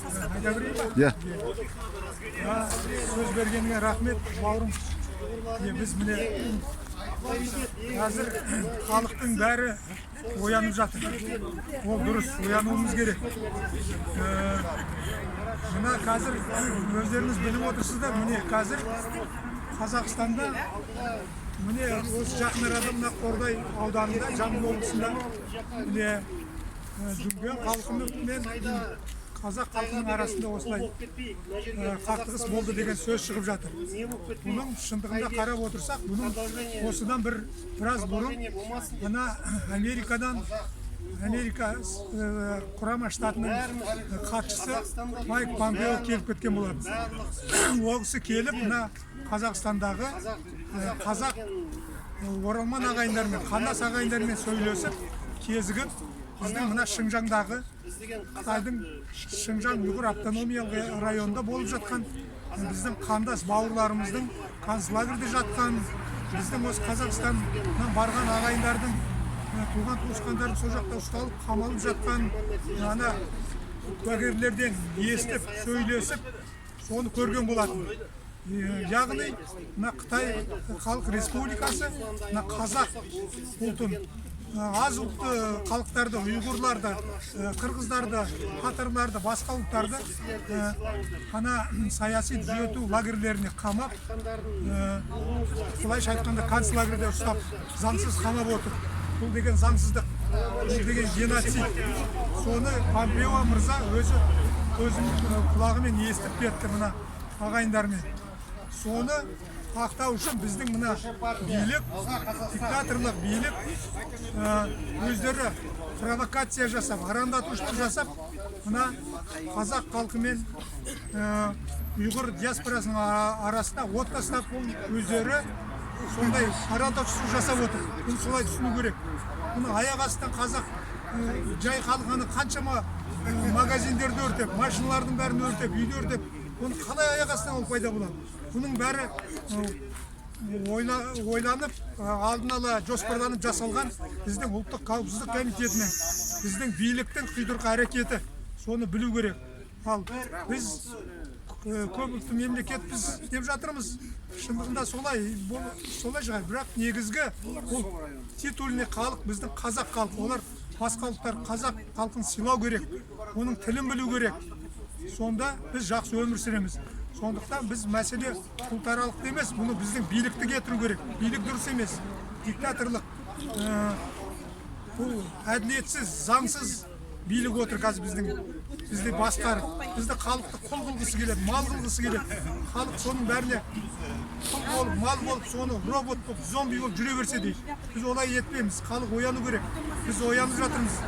Айта берейін ба? Иә. Сөз бергеніңе рахмет, бауырым. Біз міне қазір халықтың бәрі оянып жатыр. Ол дұрыс, оянуымыз керек. Мына қазір өздеріңіз біліп отырсыздар, міне қазір Қазақстанда міне осы жақын арада мына Қордай ауданында, Жамбыл облысында міне жүрген халқымен қазақ халқының арасында осылай қақтығыс болды деген сөз шығып жатыр. Бұның шындығында қарап отырсақ, бұның осыдан біраз бұрын мына Америка құрама штатының хатшысы Майк Помпео келіп кеткен болатын. Ол кісі келіп, мына Қазақстандағы қазақ оралман ағайындармен, қандас ағайындармен сөйлесіп, кезігіп, біздің мына Шыңжаңдағы Қытайдың Шыңжаң ұйғыр автономиялық районында болып жатқан біздің қандас бауырларымыздың концлагерьде жатқан, біздің осы Қазақстаннан барған ағайындардың туған туысқандарын сол жақта ұсталып қамалып жатқан ана куәгерлерден естіп, сөйлесіп, соны көрген болатын. Яғни мына Қытай Халық Республикасы мына қазақ ұлтын, аз ұлтты халықтарды, ұйғырларды, қырғыздарды, татарларды, басқа ұлттарды ана саяси түзету лагерлеріне қамап, солайша айтқанда концлагерьде ұстап, заңсыз қамап отыр. Бұл деген заңсыздық, бұл деген геноцид. Соны Помпео мырза өзінің құлағымен естіп кетті мына ағайындармен. Соны ақтау үшін біздің мына билік, диктаторлық билік өздері провокация жасап, арандатушылық жасап, мына қазақ халқы мен ұйғыр диаспорасының арасында от тастап, өздері сондай арандатушылық жасап отыр. Бұны солай түсіну керек. Бұны аяқ астынан қазақ жай қалғаны қаншама магазиндерді өртеп, машиналардың бәрін өртеп, үйді өртеп, оны қалай аяқ астынан ол пайда болады? Бұның бәрі ойланып, алдын ала жоспарланып жасалған біздің ұлттық қауіпсіздік комитетінің, біздің биліктің құйдырғы әрекеті. Соны білу керек. Ал біз көпұлтты мемлекетпіз деп жатырмыз. Шындығында солай шығар. Бірақ негізгі бұл титульный халық біздің қазақ халқы. Олар басқа ұлттар қазақ халқын сыйлау керек. Оның тілін білу керек. Сонда біз жақсы өмір сүреміз. Сондықтан біз мәселе ұлтаралық емес, бұны біздің билікті кетіру керек. Билік дұрыс емес. Диктаторлық, бұл әділетсіз, заңсыз билік отыр қазір бізді басқарып. Бізді халықты құл қылғысы келеді, мал қылғысы келеді. Халық соның бәріне құл болып, мал болып, соны робот болып, зомби болып жүре берсе дейді. Біз олай етпейміз. Халық ояну керек. Біз оянып жатырмыз.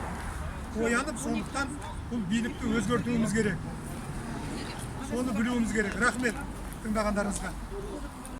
Оянып, сондықтан бұл билікті өзгертуіміз керек. Соны білуіміз керек. Рахмет тыңдағандарыңызға.